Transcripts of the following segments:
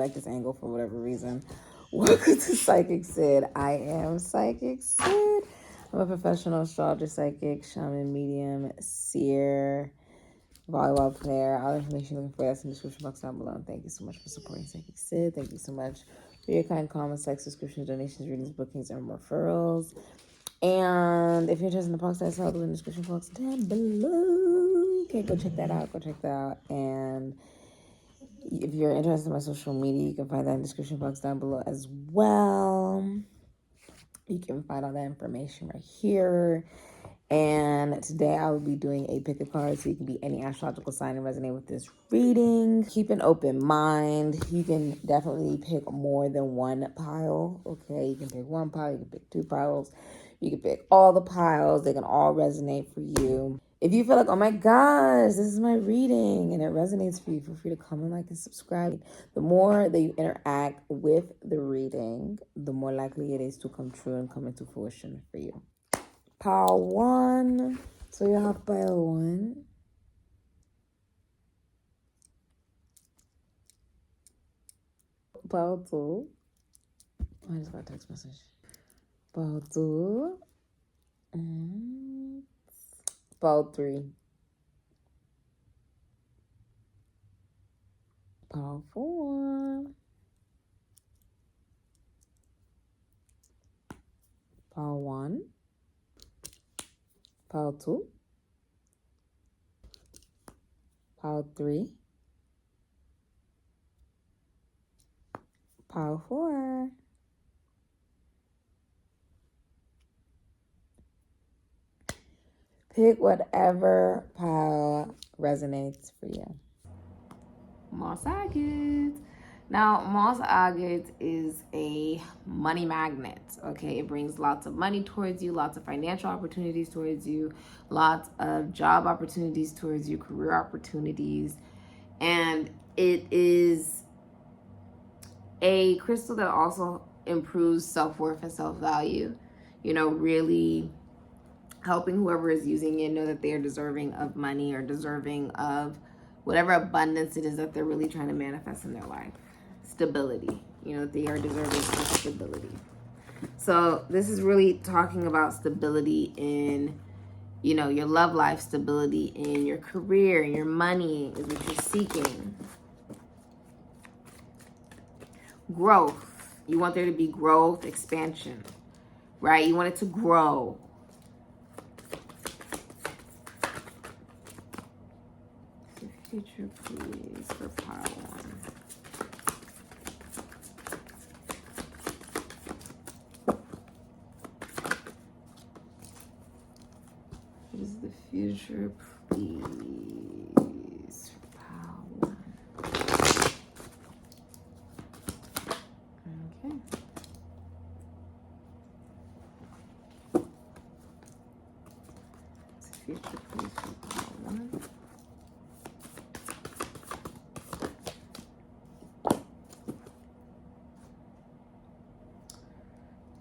like this angle for whatever reason. Welcome to Psychic Sid. I am Psychic Sid. I'm a professional astrologer, psychic, shaman, medium, seer, volleyball player. All the information you're looking for, that's in the description box down below. And thank you so much for supporting Psychic Sid. Thank you so much for your kind comments, like, subscriptions, donations, readings, bookings, and referrals. And if you're interested in the box, that's all in the description box down below. Okay, go check that out. Go check that out. And if you're interested in my social media, you can find that in the description box down below as well. You can find all that information right here. And today I will be doing a pick a card, so you can be any astrological sign and resonate with this reading. Keep an open mind. You can definitely pick more than one pile. Okay, you can pick one pile, you can pick two piles, you can pick all the piles. They can all resonate for you. If you feel like, oh my gosh, this is my reading and it resonates for you, feel free to comment, like, and subscribe. The more that you interact with the reading, the more likely it is to come true and come into fruition for you. Pile 1. So you have pile 1. Pile 2. I just got a text message. Pile 2. And pile 3. Pile 4. Pile 1. Pile 2. Pile 3. Pile 4. Pick whatever pile resonates for you. Moss agate. Now, moss agate is a money magnet, okay? It brings lots of money towards you, lots of financial opportunities towards you, lots of job opportunities towards you, career opportunities. And it is a crystal that also improves self-worth and self-value, you know, really helping whoever is using it know that they are deserving of money or deserving of whatever abundance it is that they're really trying to manifest in their life. Stability, you know, they are deserving of stability. So this is really talking about stability in, you know, your love life, stability in your career, your money is what you're seeking. Growth. You want there to be growth, expansion, right? You want it to grow. Future, please, for pile 1. What is the future, please, for pile 1? Okay. What's the future, please, for pile 1?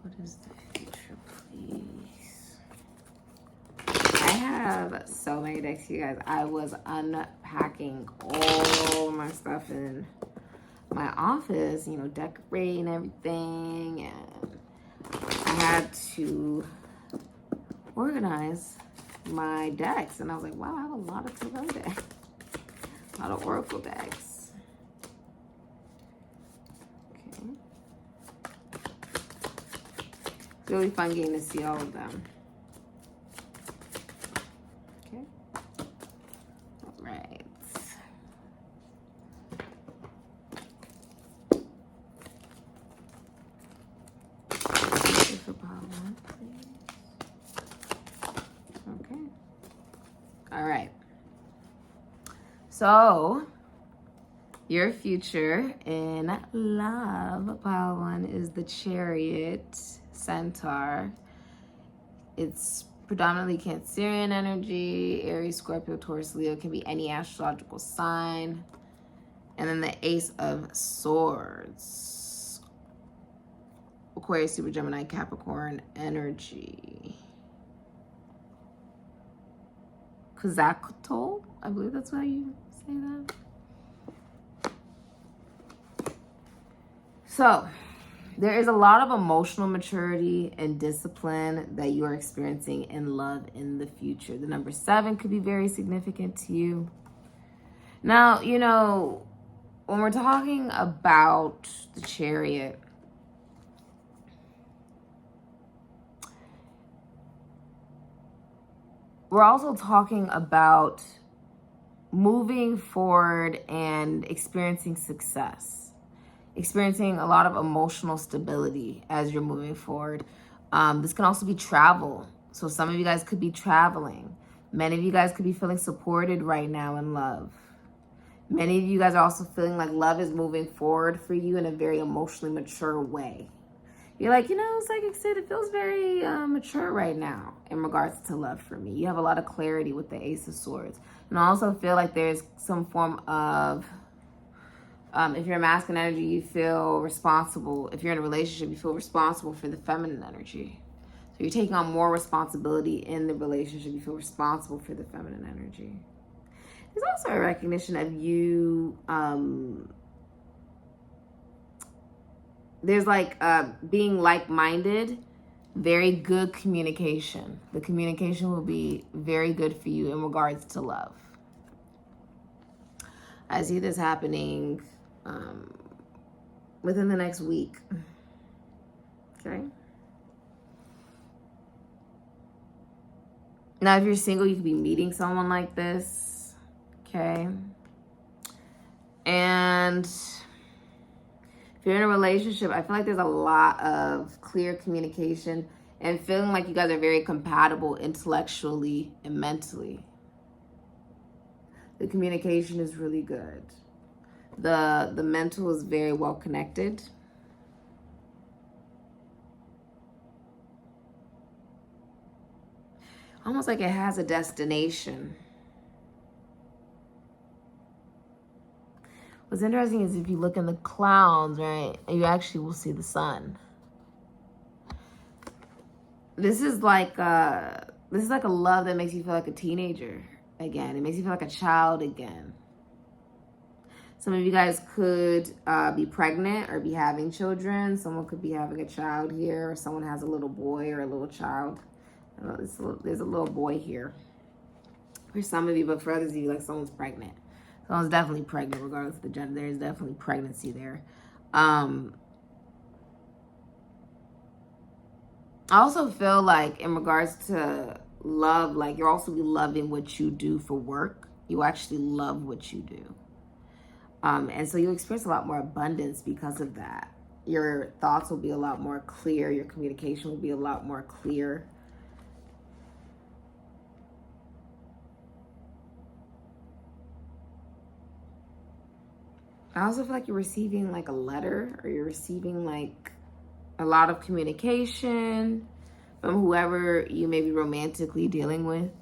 What is the future, please? I have so many decks, you guys. I was unpacking all my stuff in my office, you know, decorating everything, and I had to organize my decks, and I was like, wow, I have a lot of tarot decks, a lot of oracle decks. Okay. It's really fun getting to see all of them. Okay. All right. For pile 1, please. Okay. All right. So your future in love, pile 1, is the Chariot, Centaur. It's predominantly Cancerian energy. Aries, Scorpio, Taurus, Leo, can be any astrological sign. And then the Ace of Swords, Aquarius, Super Gemini, Capricorn energy. Kazakhstan, I believe that's how you say that. So there is a lot of emotional maturity and discipline that you are experiencing in love in the future. The number 7 could be very significant to you. Now, you know, when we're talking about the Chariot, we're also talking about moving forward and experiencing success, experiencing a lot of emotional stability as you're moving forward. This can also be travel. So some of you guys could be traveling. Many of you guys could be feeling supported right now in love. Many of you guys are also feeling like love is moving forward for you in a very emotionally mature way. You're like, you know, Psychic Sid, it feels very mature right now in regards to love for me. You have a lot of clarity with the Ace of Swords. And I also feel like there's some form of, if you're a masculine energy, you feel responsible. If you're in a relationship, you feel responsible for the feminine energy. So you're taking on more responsibility in the relationship. You feel responsible for the feminine energy. There's also a recognition of you, there's like being like-minded, very good communication. The communication will be very good for you in regards to love. I see this happening within the next week. Okay. Now, if you're single, you could be meeting someone like this. Okay. And if you're in a relationship, I feel like there's a lot of clear communication and feeling like you guys are very compatible intellectually and mentally. The communication is really good. The mental is very well connected. Almost like it has a destination. What's interesting is if you look in the clouds, right, you actually will see the sun. This is like a love that makes you feel like a teenager again. It makes you feel like a child again. Some of you guys could be pregnant or be having children. Someone could be having a child here, or someone has a little boy or a little child. There's a little boy here for some of you, but for others of you, like someone's pregnant. Someone's definitely pregnant, regardless of the gender. There's definitely pregnancy there. I also feel like in regards to love, like you'll also be loving what you do for work. You actually love what you do. And so you'll experience a lot more abundance because of that. Your thoughts will be a lot more clear. Your communication will be a lot more clear. I also feel like you're receiving like a letter, or you're receiving like a lot of communication from whoever you may be romantically dealing with.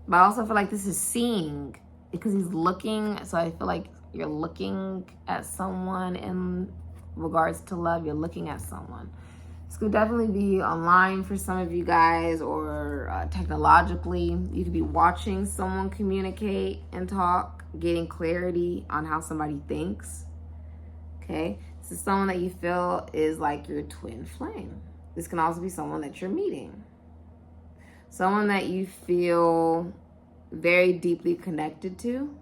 But I also feel like this is seeing, because he's looking. So I feel like you're looking at someone in regards to love. You're looking at someone. This could definitely be online for some of you guys, or technologically. You could be watching someone communicate and talk, getting clarity on how somebody thinks. Okay, this is someone that you feel is like your twin flame. This can also be someone that you're meeting. Someone that you feel very deeply connected to.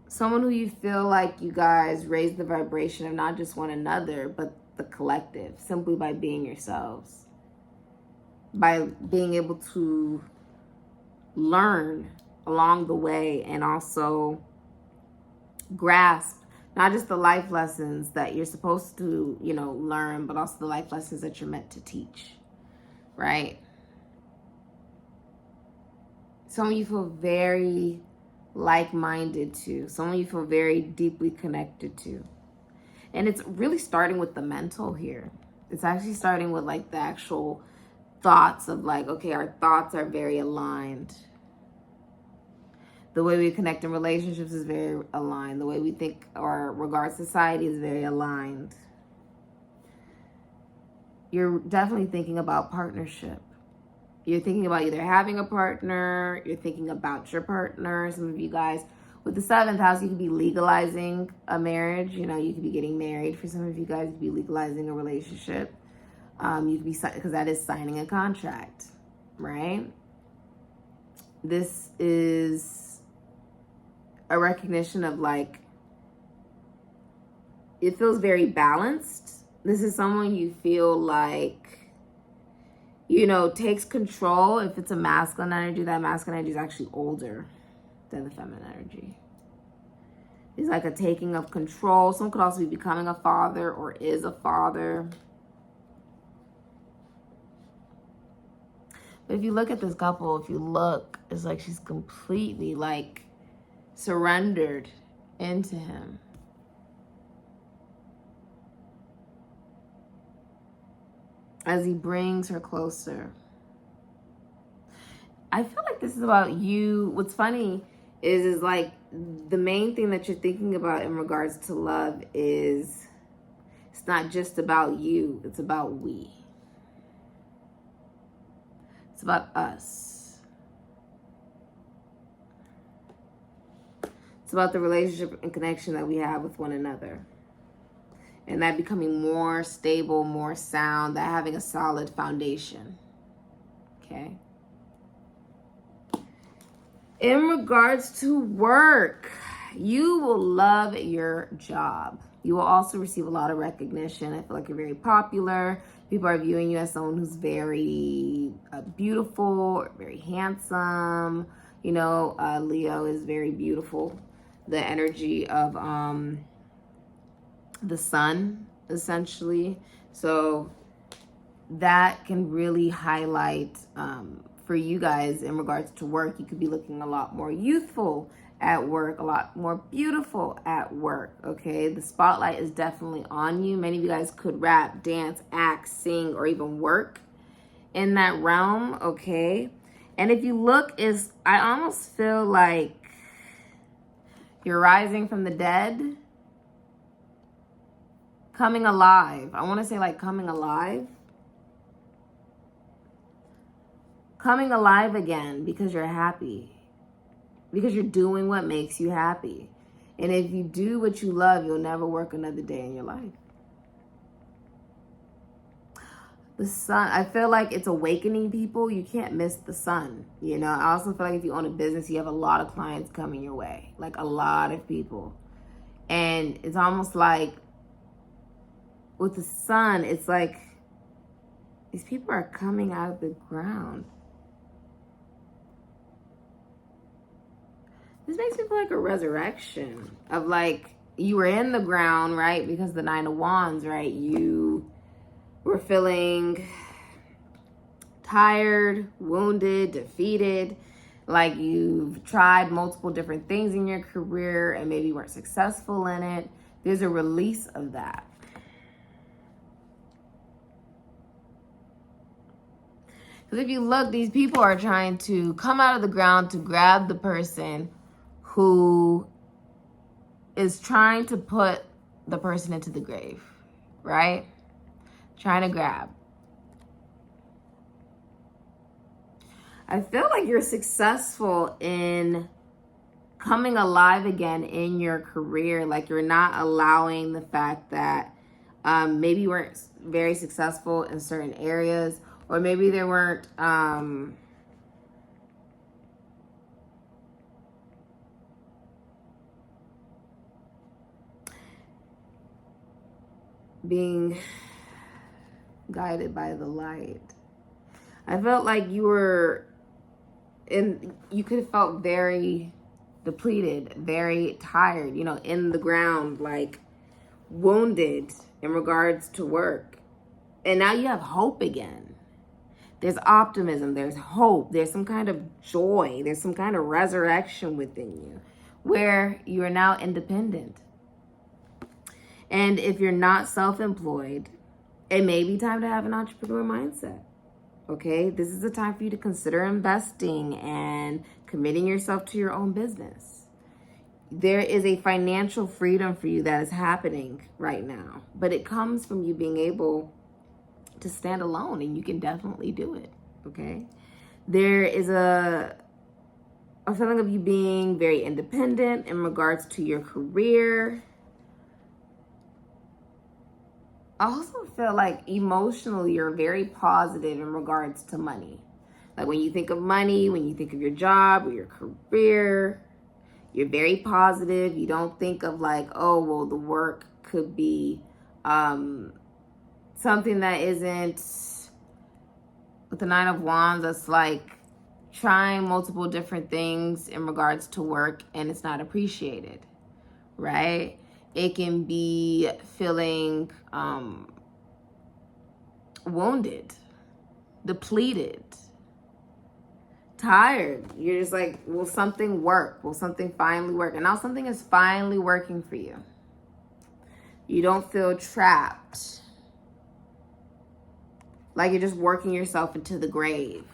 Someone who you feel like you guys raise the vibration of not just one another, but the collective, simply by being yourselves. By being able to learn along the way, and also grasp not just the life lessons that you're supposed to, you know, learn, but also the life lessons that you're meant to teach, right? Someone you feel very like-minded to, someone you feel very deeply connected to. And it's really starting with the mental here. It's actually starting with like the actual thoughts of like, okay, our thoughts are very aligned. The way we connect in relationships is very aligned. The way we think or regard society is very aligned. You're definitely thinking about partnership. You're thinking about either having a partner, you're thinking about your partner. Some of you guys, with the 7th house, you could be legalizing a marriage. You know, you could be getting married. For some of you guys, you could be legalizing a relationship. You could be, because that is signing a contract, right? This is a recognition of like, it feels very balanced. This is someone you feel like, you know, takes control. If it's a masculine energy, that masculine energy is actually older than the feminine energy. It's like a taking of control. Someone could also be becoming a father or is a father. But if you look at this couple, if you look, it's like she's completely like surrendered into him. As he brings her closer. I feel like this is about you. What's funny is like the main thing that you're thinking about in regards to love is it's not just about you, it's about we. It's about us. It's about the relationship and connection that we have with one another. And that becoming more stable, more sound, that having a solid foundation. Okay? In regards to work, you will love your job. You will also receive a lot of recognition. I feel like you're very popular. People are viewing you as someone who's very beautiful, very handsome. You know, Leo is very beautiful. The energy of the sun, essentially. So that can really highlight for you guys in regards to work. You could be looking a lot more youthful at work, a lot more beautiful at work, okay? The spotlight is definitely on you. Many of you guys could rap, dance, act, sing, or even work in that realm, okay? And if you look, I almost feel like you're rising from the dead, coming alive. I want to say like coming alive. Coming alive again because you're happy. Because you're doing what makes you happy. And if you do what you love, you'll never work another day in your life. The sun, I feel like it's awakening people. You can't miss the sun. You know, I also feel like if you own a business, you have a lot of clients coming your way. Like a lot of people. And it's almost like with the sun, it's like these people are coming out of the ground. This makes me feel like a resurrection of like you were in the ground, right? Because the 9 of Wands, right? You were feeling tired, wounded, defeated. Like you've tried multiple different things in your career and maybe weren't successful in it. There's a release of that. Because if you look, these people are trying to come out of the ground to grab the person who is trying to put the person into the grave, right? Trying to grab. I feel like you're successful in coming alive again in your career. Like you're not allowing the fact that maybe you weren't very successful in certain areas, or maybe there weren't being guided by the light. I felt like you were you could have felt very depleted, very tired, you know, in the ground, like wounded in regards to work. And now you have hope again. There's optimism, there's hope, there's some kind of joy, there's some kind of resurrection within you where you are now independent. And if you're not self-employed, it may be time to have an entrepreneur mindset. Okay, this is the time for you to consider investing and committing yourself to your own business. There is a financial freedom for you that is happening right now, but it comes from you being able to stand alone, and you can definitely do it. Okay, There is a feeling of you being very independent in regards to your career. I also feel like emotionally you're very positive in regards to money. Like when you think of money, when you think of your job or your career, you're very positive. You don't think of like, oh, well, the work could be something that isn't, with the Nine of Wands, that's like trying multiple different things in regards to work and it's not appreciated, right? It can be feeling wounded, depleted, tired. You're just like, will something work? Will something finally work? And now something is finally working for you. You don't feel trapped, like you're just working yourself into the grave.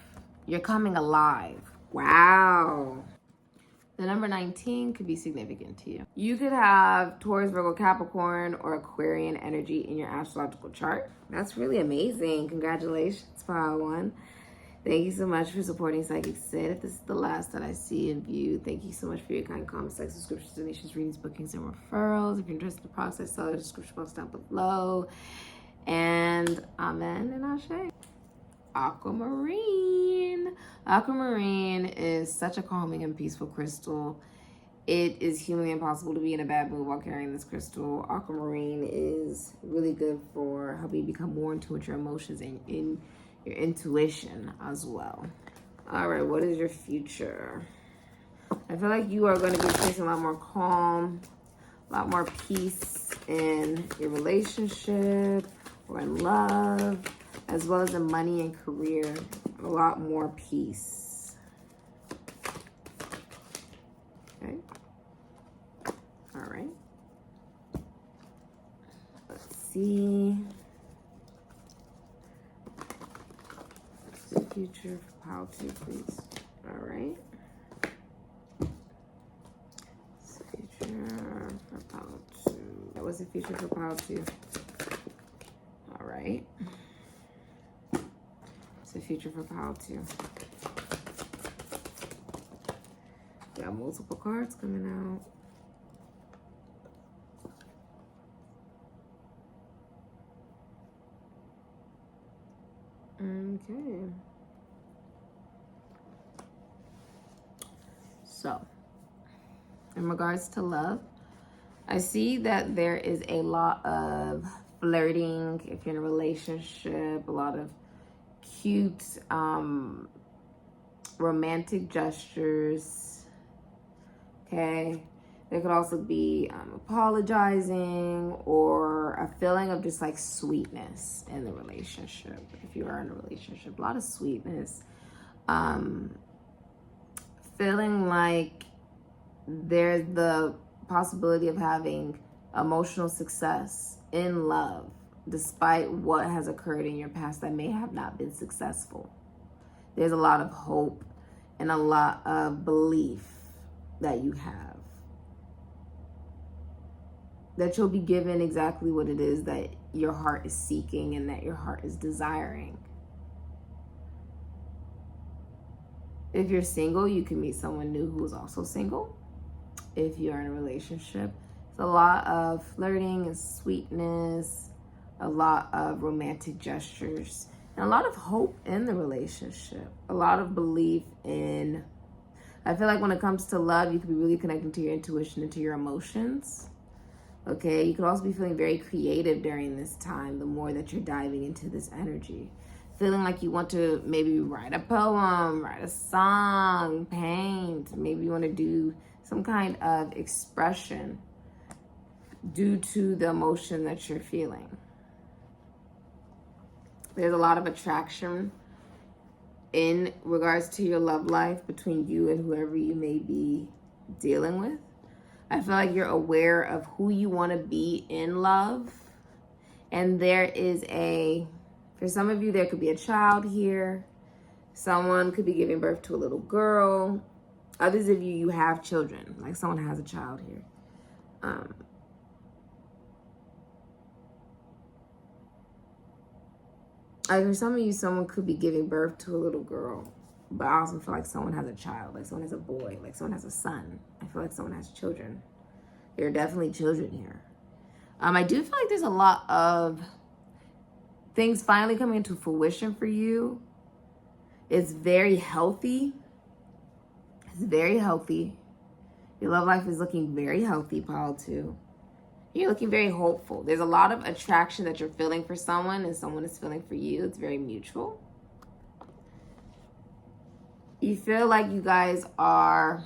You're coming alive. Wow. The number 19 could be significant to you. You could have Taurus, Virgo, Capricorn, or Aquarian energy in your astrological chart. That's really amazing. Congratulations, Pile One. Thank you so much for supporting SIKIKSYD. If this is the last that I see of you, thank you so much for your kind comments, like subscriptions, donations, readings, bookings, and referrals. If you're interested in the process, tell the description box down below. And amen and ashe. Aquamarine. Aquamarine is such a calming and peaceful crystal. It is humanly impossible to be in a bad mood while carrying this crystal. Aquamarine is really good for helping you become more in tune with your emotions and in your intuition as well. All right, what is your future? I feel like you are going to be experiencing a lot more calm, a lot more peace in your relationship or in love, as well as in money and career. A lot more peace. Okay. All right. Let's see. Future for Pile 2, please. All right. Future for Pile 2. That was the future for Pile 2. All right. It's the future for Pile 2. Got multiple cards coming out. Okay. So, in regards to love, I see that there is a lot of flirting if you're in a relationship, a lot of cute romantic gestures. Okay. There could also be apologizing or a feeling of just like sweetness in the relationship. If you are in a relationship, a lot of sweetness. Feeling like there's the possibility of having emotional success in love, despite what has occurred in your past that may have not been successful. There's a lot of hope and a lot of belief that you have, that you'll be given exactly what it is that your heart is seeking and that your heart is desiring. If you're single, you can meet someone new who is also single. If you're in a relationship, it's a lot of flirting and sweetness, a lot of romantic gestures, and a lot of hope in the relationship, a lot of belief in, I feel like when it comes to love, you can be really connecting to your intuition and to your emotions. Okay, you could also be feeling very creative during this time, the more that you're diving into this energy. Feeling like you want to maybe write a poem, write a song, paint. Maybe you want to do some kind of expression due to the emotion that you're feeling. There's a lot of attraction in regards to your love life between you and whoever you may be dealing with. I feel like you're aware of who you want to be in love. And there is for some of you, there could be a child here. Someone could be giving birth to a little girl. Others of you have children, like someone has a child here. Like for some of you, someone could be giving birth to a little girl. but I also feel like someone has a child, like someone has a boy, like someone has a son. I feel like someone has children. There are definitely children here. I do feel like there's a lot of things finally coming into fruition for you. It's very healthy. It's very healthy. Your love life is looking very healthy, pile 2. You're looking very hopeful. There's a lot of attraction that you're feeling for someone and someone is feeling for you. It's very mutual. You feel like you guys are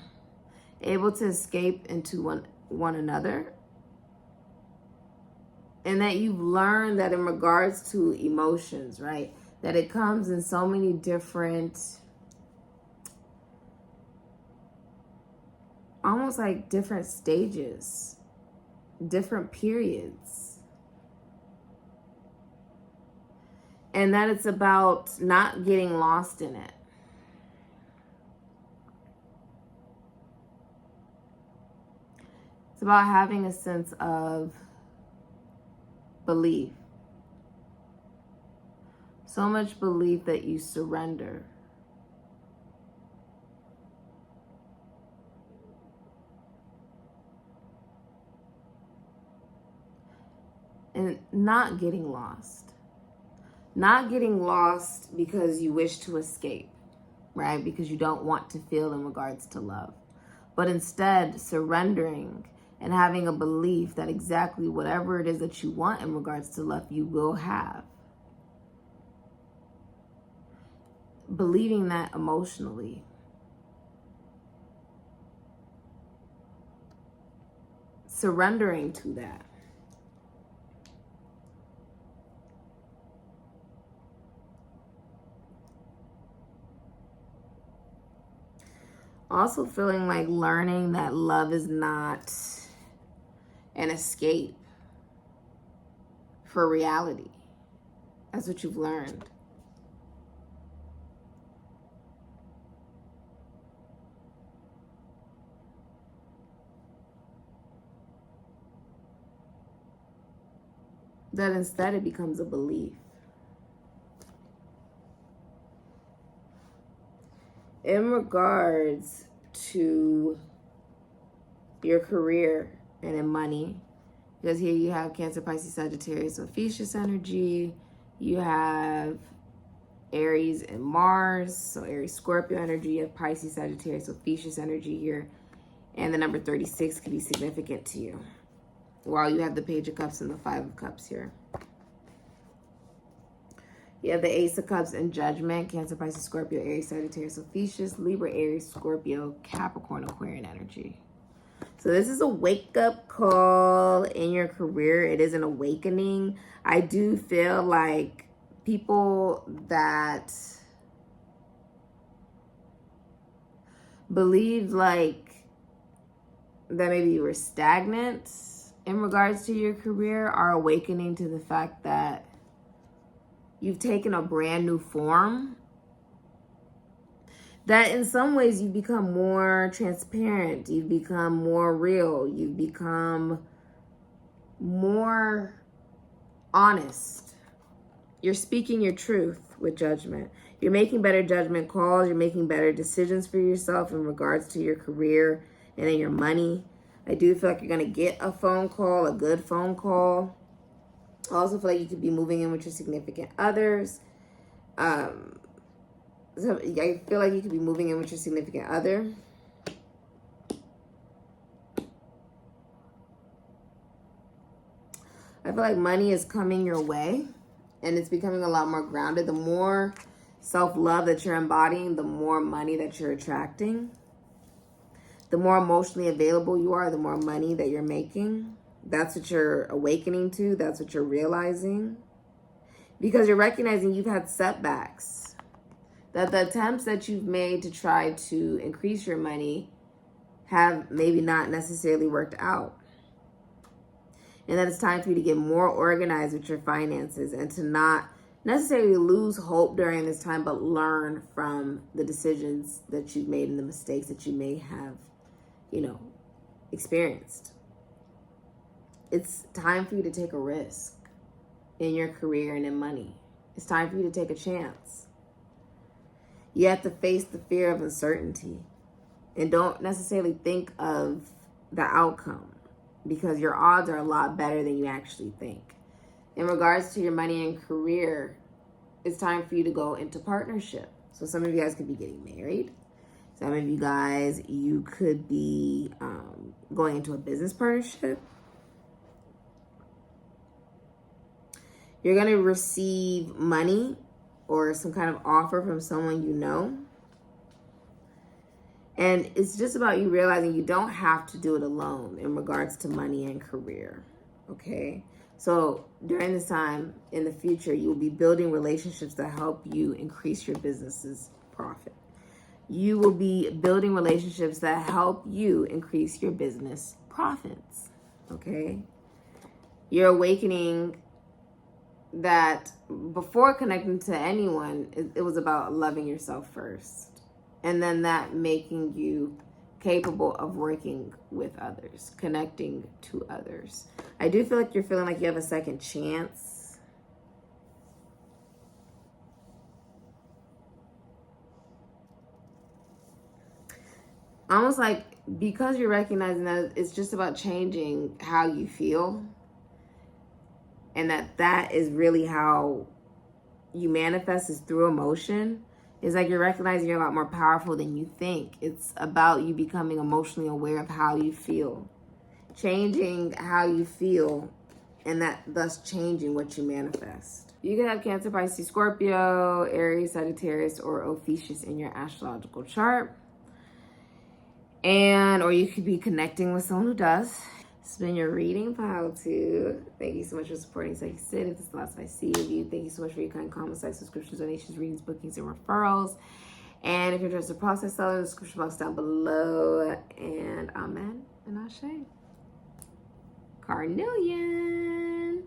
able to escape into one another. And that you've learned that in regards to emotions, right? That it comes in so many different, almost like different stages, different periods. And that it's about not getting lost in it. It's about having a sense of belief. So much belief that you surrender. And not getting lost. Not getting lost because you wish to escape, right? Because you don't want to feel in regards to love. But instead surrendering and having a belief that exactly whatever it is that you want in regards to love, you will have. Believing that emotionally. Surrendering to that. Also feeling like learning that love is not an escape for reality. That's what you've learned. That instead it becomes a belief. In regards to your career and in money, because here you have Cancer, Pisces, Sagittarius, Ophiuchus energy. You have Aries and Mars, so Aries, Scorpio energy. You have Pisces, Sagittarius, Ophiuchus energy here. And the number 36 could be significant to you. While you have the Page of Cups and the Five of Cups here. You have the Ace of Cups and Judgment, Cancer, Pisces, Scorpio, Aries, Sagittarius, Ophiuchus, Libra, Aries, Scorpio, Capricorn, Aquarian energy. So this is a wake-up call in your career. It is an awakening. I do feel like people that believe like that maybe you were stagnant in regards to your career are awakening to the fact that you've taken a brand new form. That in some ways you become more transparent, you become more real, you become more honest. You're speaking your truth with judgment. You're making better judgment calls, you're making better decisions for yourself in regards to your career and in your money. I do feel like you're going to get a phone call, a good phone call. I also feel like you could be moving in with your significant others. So I feel like you could be moving in with your significant other. I feel like money is coming your way and it's becoming a lot more grounded. The more self-love that you're embodying, the more money that you're attracting. The more emotionally available you are, the more money that you're making. That's what you're awakening to. That's what you're realizing. Because you're recognizing you've had setbacks. That the attempts that you've made to try to increase your money have maybe not necessarily worked out. And that it's time for you to get more organized with your finances and to not necessarily lose hope during this time, but learn from the decisions that you've made and the mistakes that you may have, experienced. It's time for you to take a risk in your career and in money. It's time for you to take a chance. You have to face the fear of uncertainty. And don't necessarily think of the outcome, because your odds are a lot better than you actually think. In regards to your money and career, it's time for you to go into partnership. So some of you guys could be getting married. Some of you guys, you could be going into a business partnership. You're going to receive money or some kind of offer from someone you know. And it's just about you realizing you don't have to do it alone in regards to money and career, okay? So during this time in the future, you will be building relationships that help you increase your business's profit. You will be building relationships that help you increase your business profits, okay? You're awakening that before connecting to anyone, it was about loving yourself first. And then that making you capable of working with others, connecting to others. I do feel like you're feeling like you have a second chance. Almost like because you're recognizing that it's just about changing how you feel. And that is really how you manifest, is through emotion. It's like you're recognizing you're a lot more powerful than you think. It's about you becoming emotionally aware of how you feel. Changing how you feel, and that thus changing what you manifest. You could have Cancer, Pisces, Scorpio, Aries, Sagittarius, or Ophiuchus in your astrological chart. Or you could be connecting with someone who does. It's been your reading, Pile 2. Thank you so much for supporting SIKIKSYD. If this is the last I see of you, thank you so much for your kind comments, like, subscriptions, donations, readings, bookings, and referrals. And if you're interested in process selling, the description box down below. And amen and ashe. Carnelian.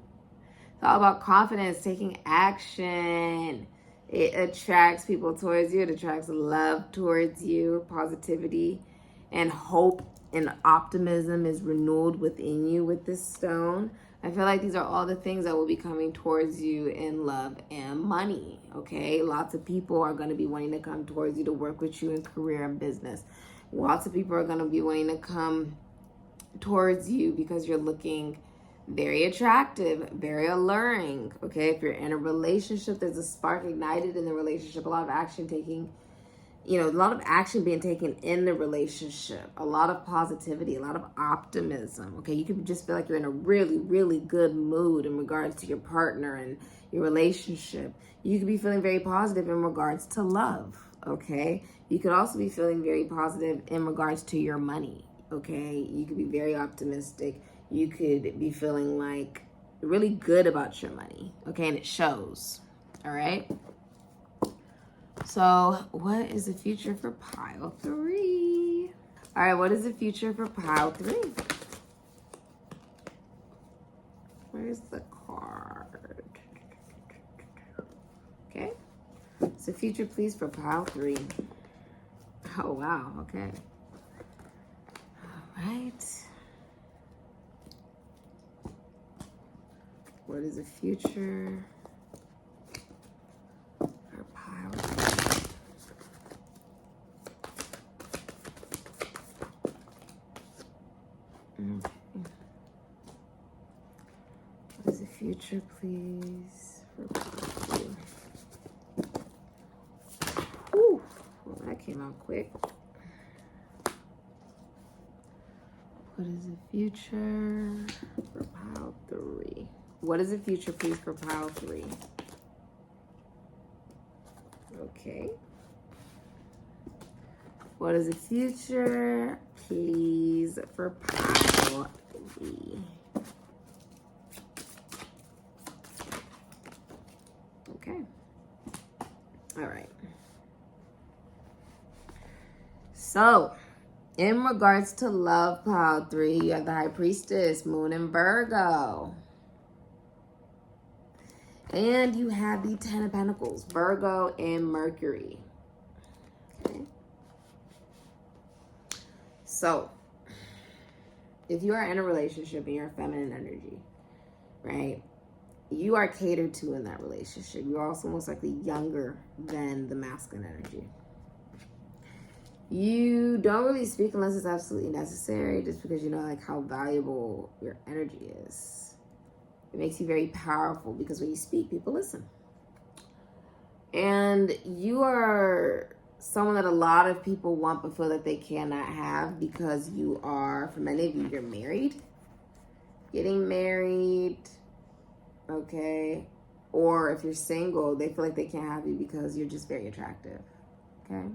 It's all about confidence, taking action. It attracts people towards you. It attracts love towards you, positivity, and hope and optimism is renewed within you with this stone. I feel like these are all the things that will be coming towards you in love and money, okay? Lots of people are going to be wanting to come towards you to work with you in career and business. Lots of people are going to be wanting to come towards you because you're looking very attractive, very alluring, okay? If you're in a relationship, there's a spark ignited in the relationship, a lot of action being taken in the relationship, a lot of positivity, a lot of optimism, okay? You could just feel like you're in a really, really good mood in regards to your partner and your relationship. You could be feeling very positive in regards to love, okay? You could also be feeling very positive in regards to your money, okay? You could be very optimistic. You could be feeling like really good about your money, okay? And it shows, all right? So what is the future for pile 3? All right, what is the future for pile 3? Where's the card? Okay. So future, please, for pile 3. Oh, wow. Okay. All right. What is the future for pile 3? What is the future, please, for pile 3? Ooh, well, that came out quick. What is the future for pile 3? What is the future, please, for pile 3? Okay. What is the future, please, for pile 3? Okay. All right. So, in regards to love, pile 3, you have the High Priestess, Moon in Virgo. And you have the Ten of Pentacles, Virgo and Mercury. Okay. So, if you are in a relationship and you're a feminine energy, right? you are catered to in that relationship. You're also most likely younger than the masculine energy. You don't really speak unless it's absolutely necessary, just because you know like how valuable your energy is. It makes you very powerful because when you speak, people listen. And you are someone that a lot of people want but feel that they cannot have, because you are, for many of you, you're married, getting married, okay? Or if you're single, they feel like they can't have you because you're just very attractive, okay?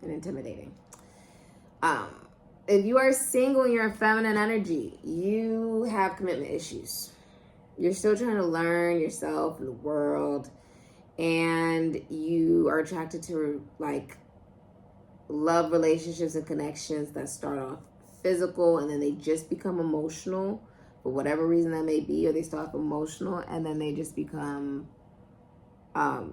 And intimidating. If you are single and you're a feminine energy, you have commitment issues. You're still trying to learn yourself and the world, and you are attracted to like love relationships and connections that start off physical and then they just become emotional for whatever reason that may be, or they start off emotional and then they just become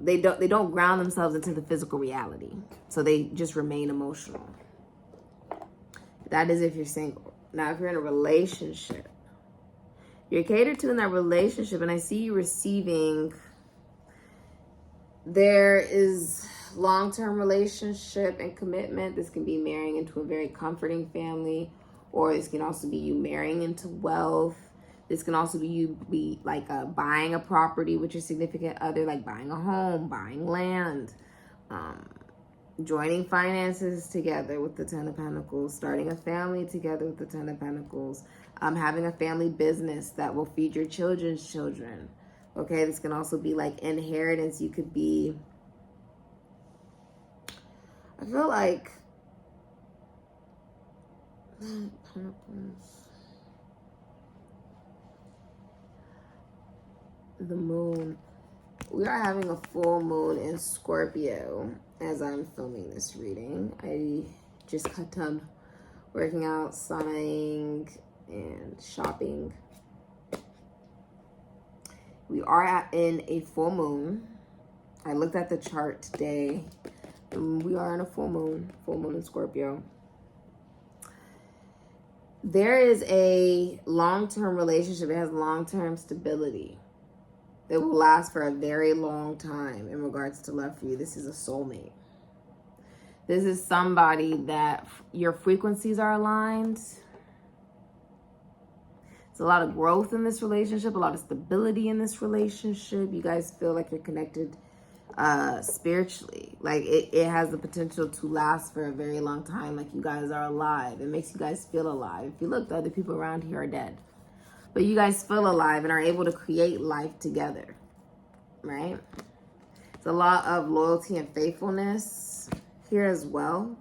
they don't ground themselves into the physical reality, so they just remain emotional. That is if you're single. Now if you're in a relationship, you're catered to in that relationship, and I see you receiving, there is long-term relationship and commitment. This can be marrying into a very comforting family, or this can also be you marrying into wealth. This can also be you buying a property with your significant other, like buying a home, buying land, joining finances together with the Ten of Pentacles, starting a family together with the Ten of Pentacles, having a family business that will feed your children's children. Okay, this can also be like inheritance. You could be, I feel like, the moon. We are having a full moon in Scorpio as I'm filming this reading. I just got done working out, sauning, and shopping. We are in a full moon. I looked at the chart today, and we are in a full moon in Scorpio. There is a long-term relationship. It has long-term stability. It will last for a very long time in regards to love for you. This is a soulmate. This is somebody that your frequencies are aligned. There's a lot of growth in this relationship, a lot of stability in this relationship. You guys feel like you're connected spiritually. Like it has the potential to last for a very long time. Like you guys are alive. It makes you guys feel alive. If you look, the other people around here are dead. But you guys feel alive and are able to create life together, right? It's a lot of loyalty and faithfulness here as well.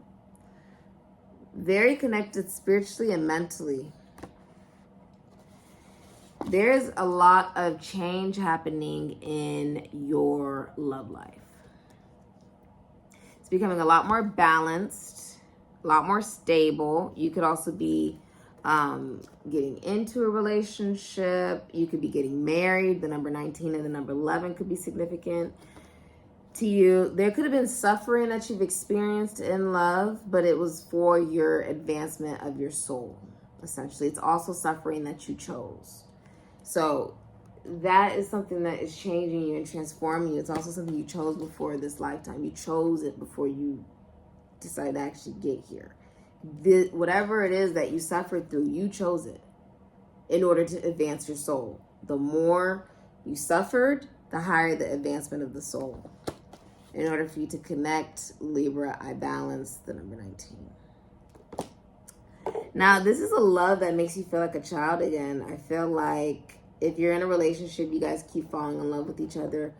Very connected spiritually and mentally. There's a lot of change happening in your love life. It's becoming a lot more balanced, a lot more stable. You could also be getting into a relationship. You could be getting married. The number 19 and the number 11 could be significant to you. There could have been suffering that you've experienced in love, but it was for your advancement of your soul, essentially. It's also suffering that you chose. So that is something that is changing you and transforming you. It's also something you chose before this lifetime. You chose it before you decided to actually get here. Whatever it is that you suffered through, you chose it in order to advance your soul. The more you suffered, the higher the advancement of the soul. In order for you to connect, Libra, I balance the number 19. Now, this is a love that makes you feel like a child again. I feel like if you're in a relationship, you guys keep falling in love with each other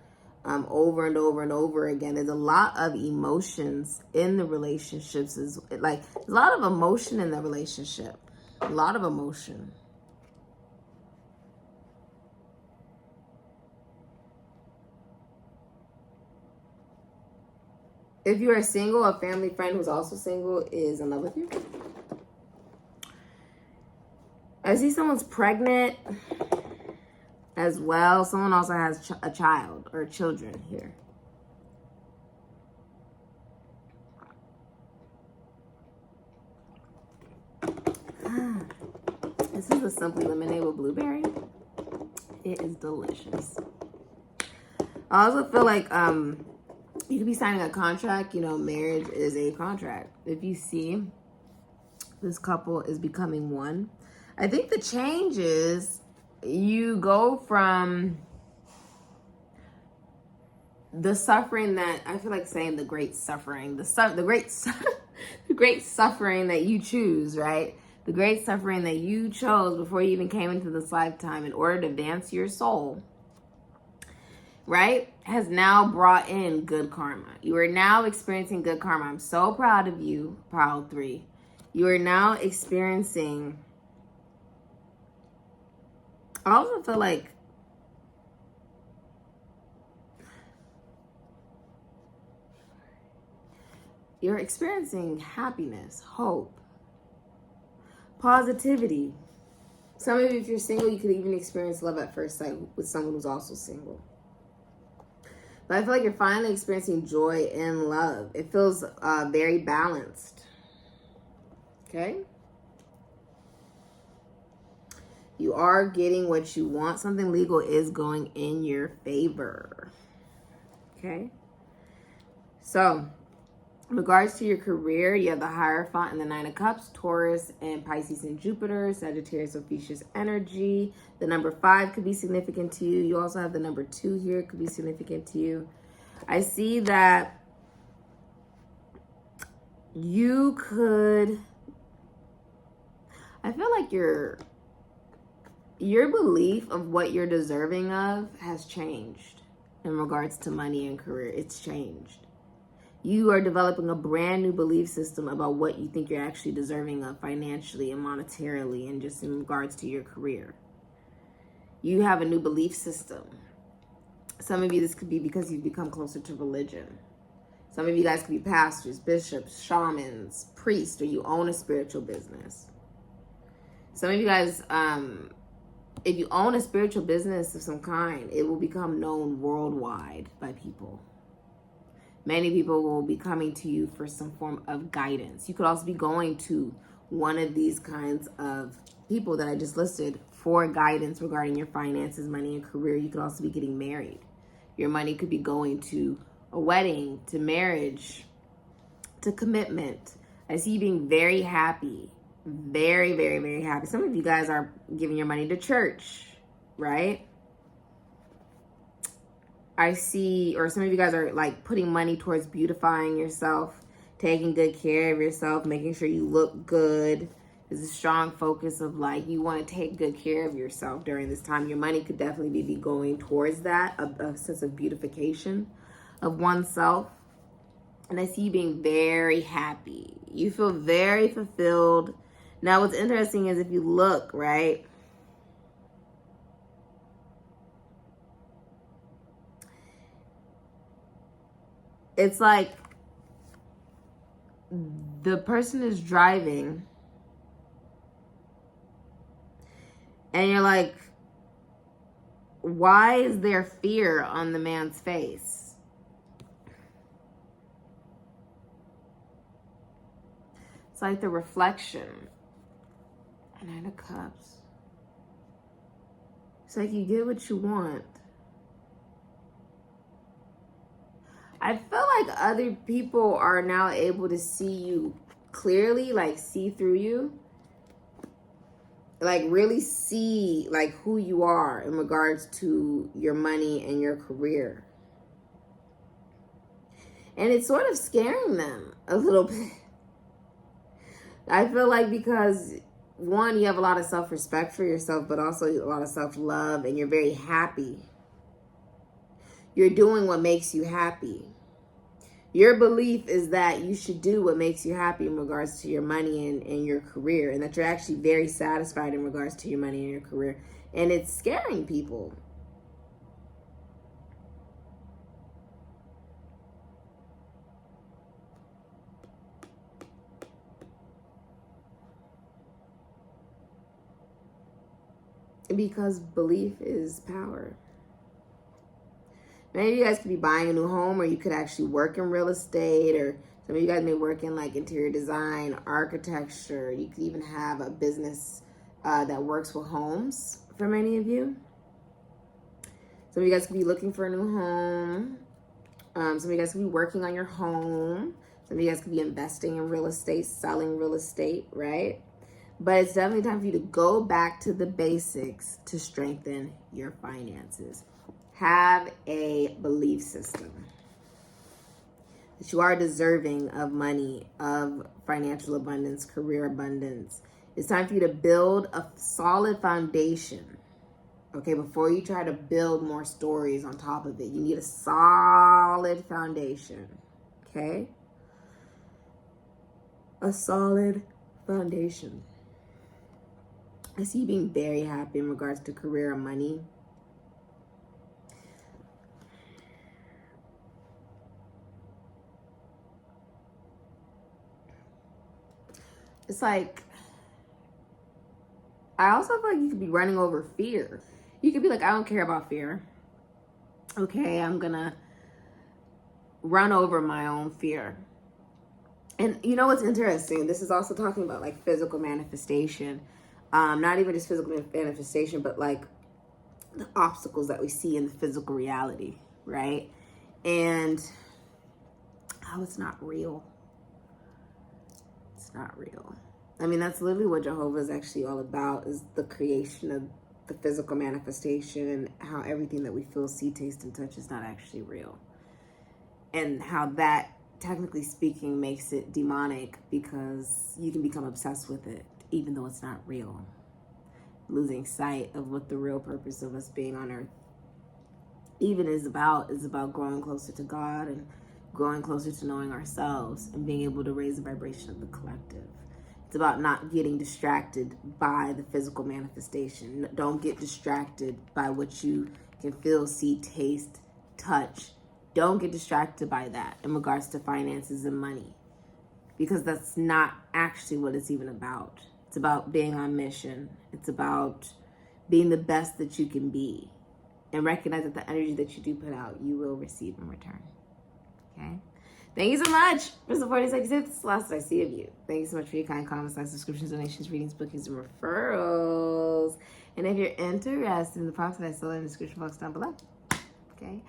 over and over and over again. There's a lot of emotions in the relationships. There's a lot of emotion in the relationship. A lot of emotion. If you are single, a family friend who's also single is in love with you. I see someone's pregnant as well. Someone also has a child or children here. This is a Simply Lemonade with blueberry. It is delicious. I also feel like you could be signing a contract. You know, marriage is a contract. If you see this couple is becoming one, I think the change is you go from the suffering that I feel like saying the great suffering, the great suffering that you choose, right? The great suffering that you chose before you even came into this lifetime in order to advance your soul, right? Has now brought in good karma. You are now experiencing good karma. I'm so proud of you, Pile 3. You are now experiencing, I also feel like you're experiencing happiness, hope, positivity. Some of you, if you're single, you could even experience love at first sight with someone who's also single. But I feel like you're finally experiencing joy and love. It feels very balanced. Okay? You are getting what you want. Something legal is going in your favor. Okay? So, in regards to your career, you have the Hierophant and the Nine of Cups, Taurus and Pisces and Jupiter, Sagittarius, Ophiuchus energy. The number 5 could be significant to you. You also have the number 2 here. It could be significant to you. I see that you could, I feel like your belief of what you're deserving of has changed in regards to money and career. It's changed. You are developing a brand new belief system about what you think you're actually deserving of financially and monetarily and just in regards to your career. You have a new belief system. Some of you, this could be because you've become closer to religion. Some of you guys could be pastors, bishops, shamans, priests, or you own a spiritual business. Some of you guys, if you own a spiritual business of some kind, it will become known worldwide by people. Many people will be coming to you for some form of guidance. You could also be going to one of these kinds of people that I just listed for guidance regarding your finances, money, and career. You could also be getting married. Your money could be going to a wedding, to marriage, to commitment. I see you being very happy. Very, very, very happy. Some of you guys are giving your money to church, right? I see, or some of you guys are like putting money towards beautifying yourself, taking good care of yourself, making sure you look good. There's a strong focus of like, you want to take good care of yourself during this time. Your money could definitely be going towards that, a sense of beautification of oneself. And I see you being very happy. You feel very fulfilled. Now, what's interesting is if you look, right? It's like the person is driving and you're like, why is there fear on the man's face? It's like the reflection. Nine of Cups. It's like you get what you want. I feel like other people are now able to see you clearly, like see through you. Like really see like who you are in regards to your money and your career. And it's sort of scaring them a little bit. I feel like because one, you have a lot of self-respect for yourself, but also a lot of self-love, and you're very happy. You're doing what makes you happy. Your belief is that you should do what makes you happy in regards to your money and your career, and that you're actually very satisfied in regards to your money and your career. And it's scaring people. Because belief is power. Many of you guys could be buying a new home, or you could actually work in real estate, or some of you guys may work in like interior design, architecture. You could even have a business that works with homes for many of you. Some of you guys could be looking for a new home. Some of you guys could be working on your home. Some of you guys could be investing in real estate, selling real estate, right? But it's definitely time for you to go back to the basics to strengthen your finances. Have a belief system that you are deserving of money, of financial abundance, career abundance. It's time for you to build a solid foundation. Okay, before you try to build more stories on top of it, you need a solid foundation. Okay? A solid foundation. I see you being very happy in regards to career and money. It's like, I also feel like you could be running over fear. You could be like, I don't care about fear. Okay, I'm gonna run over my own fear. And you know what's interesting? This is also talking about like physical manifestation. Not even just physical manifestation, but like the obstacles that we see in the physical reality, right? And how it's not real. It's not real. I mean, that's literally what Jehovah is actually all about, is the creation of the physical manifestation and how everything that we feel, see, taste, and touch is not actually real. And how that, technically speaking, makes it demonic because you can become obsessed with it, even though it's not real. Losing sight of what the real purpose of us being on earth even is about growing closer to God and growing closer to knowing ourselves and being able to raise the vibration of the collective. It's about not getting distracted by the physical manifestation. Don't get distracted by what you can feel, see, taste, touch. Don't get distracted by that in regards to finances and money, because that's not actually what it's even about. It's about being on mission. It's about being the best that you can be, and recognize that the energy that you do put out, you will receive in return. Okay? Thank you so much for supporting SIKIKSYD. This is the last I see of you. Thank you so much for your kind comments, likes, subscriptions, donations, readings, bookings, and referrals. And if you're interested in the products that I sell in the description box down below, okay?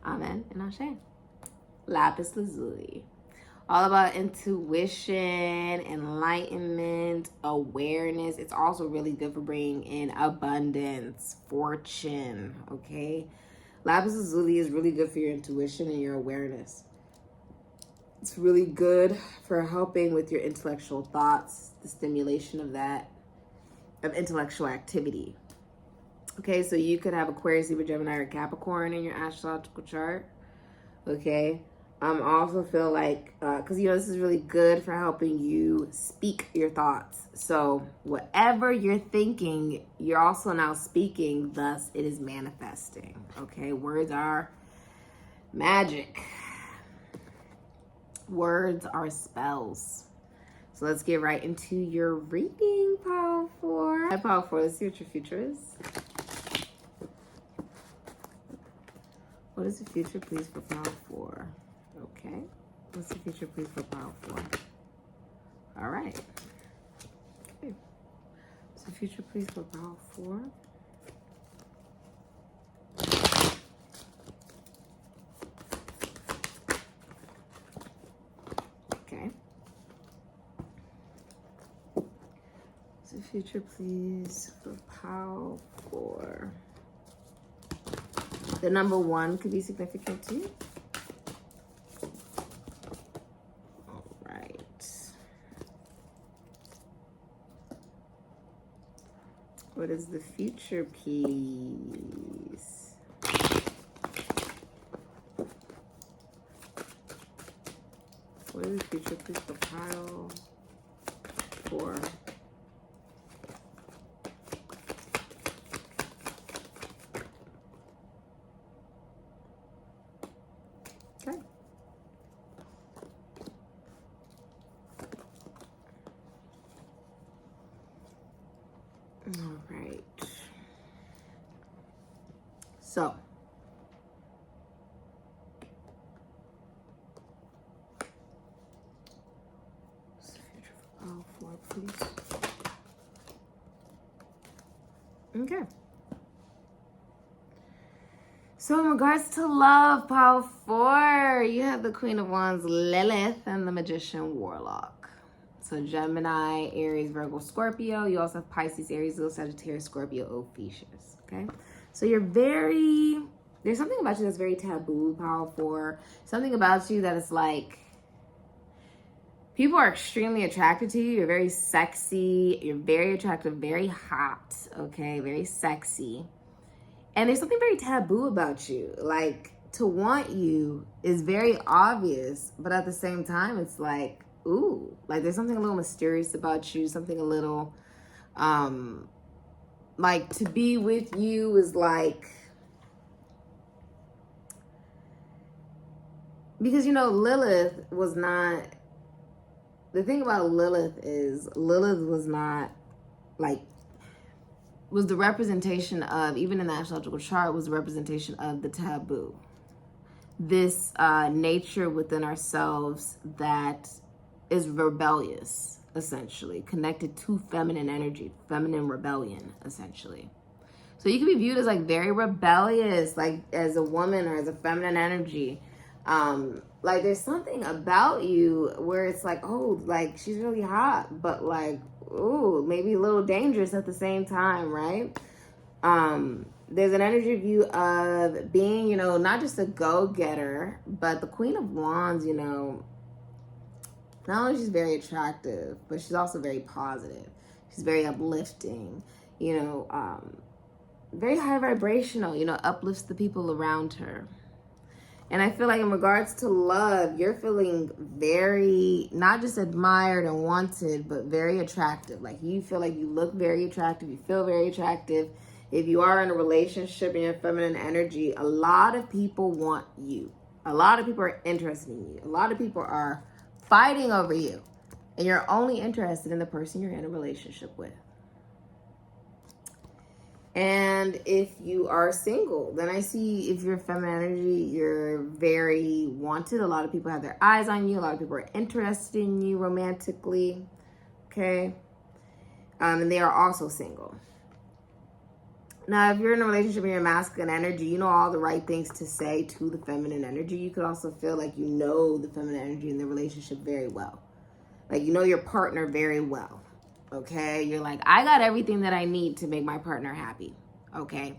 Amen and Ashe. Lapis Lazuli. All about intuition, enlightenment, awareness. It's also really good for bringing in abundance, fortune, okay? Lapis Lazuli is really good for your intuition and your awareness. It's really good for helping with your intellectual thoughts, the stimulation of that, of intellectual activity. Okay, so you could have Aquarius, Libra, Gemini, or Capricorn in your astrological chart. Okay, I also feel like, because this is really good for helping you speak your thoughts. So whatever you're thinking, you're also now speaking, thus it is manifesting. Okay, words are magic. Words are spells. So let's get right into your reading, Pile 4. Hi, Pile 4. Let's see what your future is. What is the future, please, for Pile 4? Okay. What's the future, please, for Pile 4? All right. Okay. What's the future, please, for Pile 4? Okay. So future, please, for Pile 4. The number 1 could be significant to you. All right. What is the future piece? What is the future piece for Pile 4? Okay. All right. So, Pile 4, please. Okay. So in regards to love, pile 4, you have the Queen of Wands, Lilith, and the Magician, Warlock. So Gemini, Aries, Virgo, Scorpio. You also have Pisces, Aries, Leo, Sagittarius, Scorpio, Ophiuchus. Okay? So there's something about you that's very taboo, pile 4. Something about you that is like, people are extremely attracted to you. You're very sexy. You're very attractive, very hot, okay? Very sexy. And there's something very taboo about you. Like, to want you is very obvious, but at the same time, it's like, ooh, like there's something a little mysterious about you, something a little, like to be with you is like, because, you know, Lilith was not, the thing about Lilith is Lilith was not like, was the representation of, even in the astrological chart, was the representation of the taboo. This nature within ourselves that is rebellious, essentially, connected to feminine energy, feminine rebellion, essentially. So you can be viewed as like very rebellious, like as a woman or as a feminine energy. Like there's something about you where it's like, oh, like she's really hot, but like, ooh, maybe a little dangerous at the same time, right? There's an energy view of being, you know, not just a go-getter, but the Queen of Wands, you know, not only she's very attractive, but she's also very positive. She's very uplifting, you know, very high vibrational, you know, uplifts the people around her. And I feel like in regards to love, you're feeling very, not just admired and wanted, but very attractive. Like you feel like you look very attractive. You feel very attractive. If you are in a relationship and you're feminine energy, a lot of people want you. A lot of people are interested in you. A lot of people are fighting over you. And you're only interested in the person you're in a relationship with. And if you are single, then I see if you're feminine energy, you're very wanted. A lot of people have their eyes on you. A lot of people are interested in you romantically. Okay. And they are also single. Now, if you're in a relationship and you're masculine energy, you know all the right things to say to the feminine energy. You could also feel like you know the feminine energy in the relationship very well. Like you know your partner very well. Okay, you're like, I got everything that I need to make my partner happy. Okay,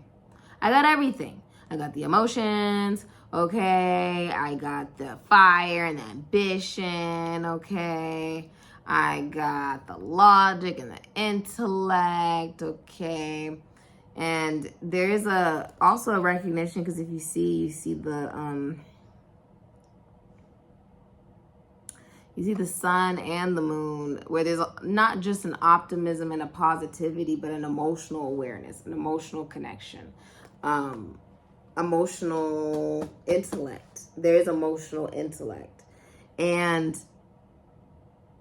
I got everything. I got the emotions. Okay, I got the fire and the ambition. Okay, I got the logic and the intellect. Okay, and there is also a recognition, because if you see the you see the sun and the moon, where there's not just an optimism and a positivity, but an emotional awareness, an emotional connection, emotional intellect. There is emotional intellect. And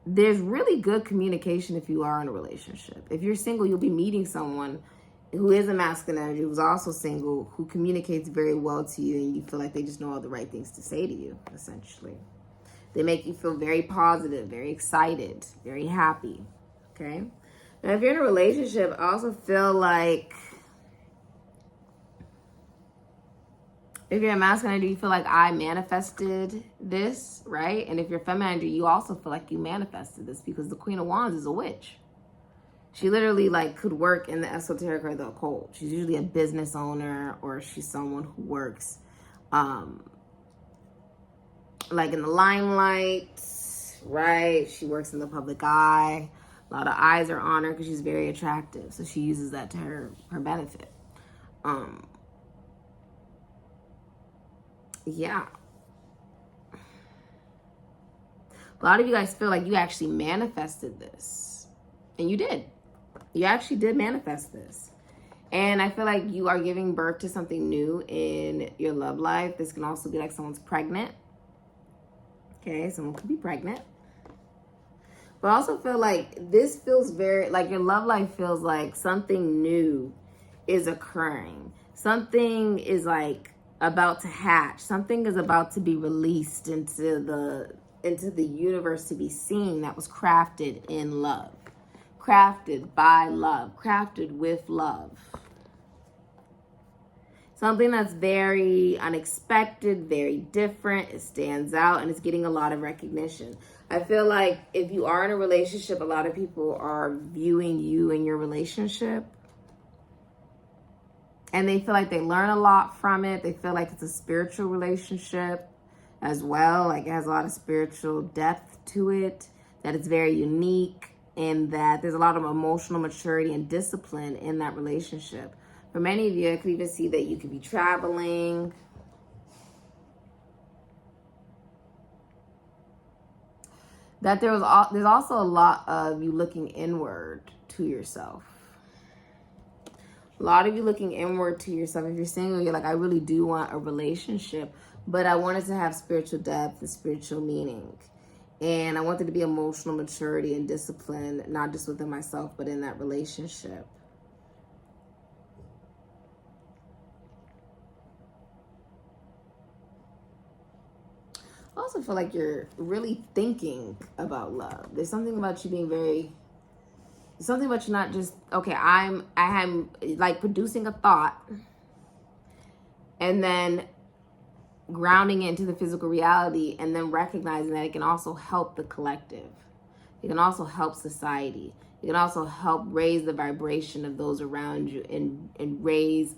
there's really good communication if you are in a relationship. If you're single, you'll be meeting someone who is a masculine energy, who's also single, who communicates very well to you, and you feel like they just know all the right things to say to you, essentially. They make you feel very positive, very excited, very happy, okay? Now, if you're in a relationship, I also feel like if you're a masculine energy, you feel like I manifested this, right? And if you're feminine energy, you also feel like you manifested this, because the Queen of Wands is a witch. She literally like could work in the esoteric or the occult. She's usually a business owner, or she's someone who works like in the limelight, right? She works in the public eye. A lot of eyes are on her because she's very attractive. So she uses that to her benefit. Yeah. A lot of you guys feel like you actually manifested this. And you did. You actually did manifest this. And I feel like you are giving birth to something new in your love life. This can also be like someone's pregnant. Okay, someone could be pregnant. But I also feel like this feels very, like your love life feels like something new is occurring. Something is like about to hatch. Something is about to be released into the universe to be seen, that was crafted in love. Crafted by love. Crafted with love. Something that's very unexpected, very different. It stands out and it's getting a lot of recognition. I feel like if you are in a relationship, a lot of people are viewing you and your relationship. And they feel like they learn a lot from it. They feel like it's a spiritual relationship as well. Like it has a lot of spiritual depth to it. That it's very unique. And that there's a lot of emotional maturity and discipline in that relationship. For many of you, I could even see that you could be traveling. That there's also a lot of you looking inward to yourself. A lot of you looking inward to yourself. If you're single, you're like, I really do want a relationship, but I want it to have spiritual depth and spiritual meaning. And I want there to be emotional maturity and discipline, not just within myself, but in that relationship. I also feel like you're really thinking about love. There's something about you being something about you not just, okay, I am like producing a thought and then grounding it into the physical reality and then recognizing that it can also help the collective. It can also help society. It can also help raise the vibration of those around you and raise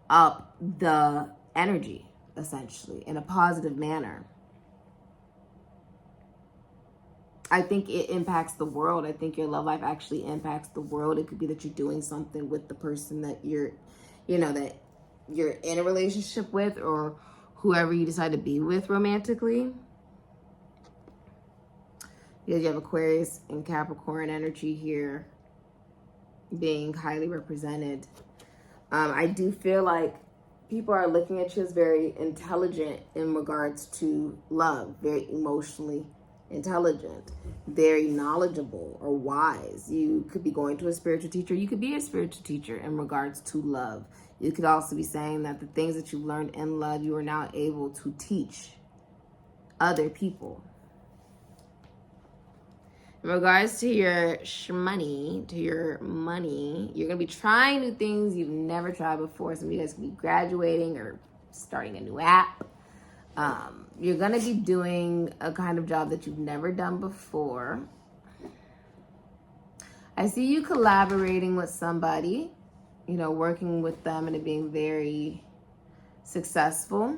up the energy, essentially, in a positive manner. I think it impacts the world. I think your love life actually impacts the world. It could be that you're doing something with the person that you're in a relationship with, or whoever you decide to be with romantically. Because you have Aquarius and Capricorn energy here being highly represented. I do feel like people are looking at you as very intelligent in regards to love, very emotionally intelligent, very knowledgeable or wise. You could be going to a spiritual teacher. You could be a spiritual teacher in regards to love. You could also be saying that the things that you've learned in love, you are now able to teach other people. In regards to your money, you're going to be trying new things you've never tried before. Some of you guys could be graduating or starting a new app. You're going to be doing a kind of job that you've never done before. I see you collaborating with somebody, working with them and it being very successful.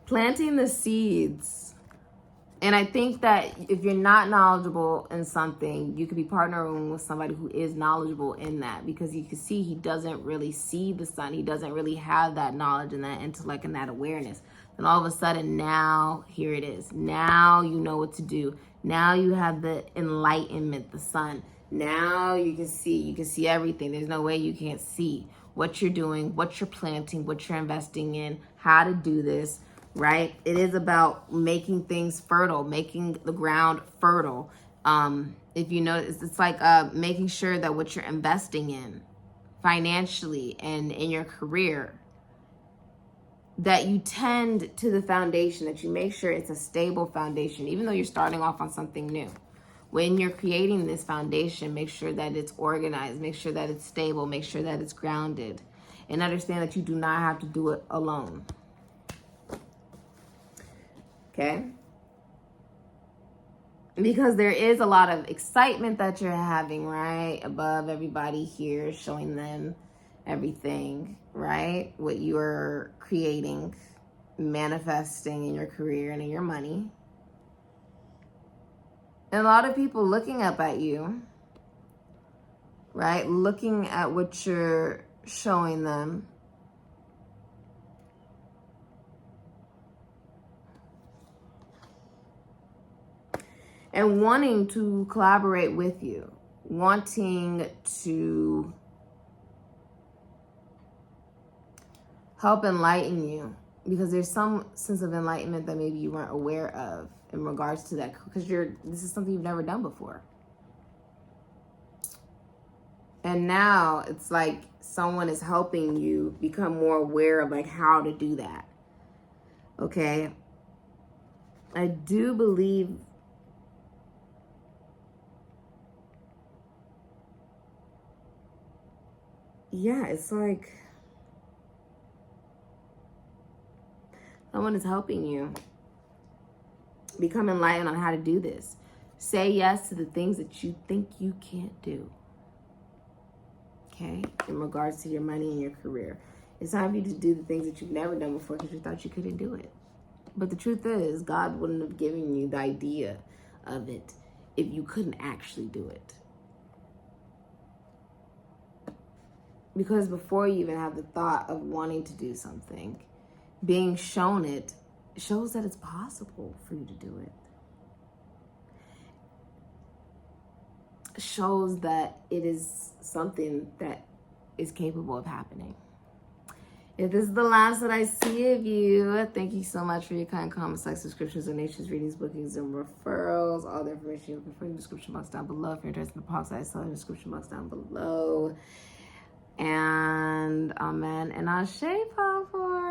Planting the seeds. And I think that if you're not knowledgeable in something, you could be partnering with somebody who is knowledgeable in that, because you can see he doesn't really see the sun. He doesn't really have that knowledge and that intellect and that awareness. Then all of a sudden, now here it is. Now you know what to do. Now you have the enlightenment, the sun. Now you can see everything. There's no way you can't see what you're doing, what you're planting, what you're investing in, how to do this. Right? It is about making things fertile, making the ground fertile. If you notice, it's like making sure that what you're investing in financially and in your career, that you tend to the foundation, that you make sure it's a stable foundation, even though you're starting off on something new. When you're creating this foundation, make sure that it's organized, make sure that it's stable, make sure that it's grounded, and understand that you do not have to do it alone. Okay? Because there is a lot of excitement that you're having, right? Above everybody here, showing them everything, right? What you are creating, manifesting in your career and in your money. And a lot of people looking up at you, right? Looking at what you're showing them. And wanting to collaborate with you, wanting to help enlighten you, because there's some sense of enlightenment that maybe you weren't aware of in regards to that, because this is something you've never done before. And now it's like someone is helping you become more aware of like how to do that. Okay? I do believe yeah, it's like someone is helping you become enlightened on how to do this. Say yes to the things that you think you can't do. Okay? In regards to your money and your career. It's time for you to do the things that you've never done before because you thought you couldn't do it. But the truth is, God wouldn't have given you the idea of it if you couldn't actually do it. Because before you even have the thought of wanting to do something, being shown it shows that it's possible for you to do it. Shows that it is something that is capable of happening. If this is the last that I see of you, thank you so much for your kind comments, like subscriptions, donations, readings, bookings, and referrals. All the information you're looking for in the description box down below. If you're interested in the podcast, I saw in the description box down below. And amen and ashe, powerful.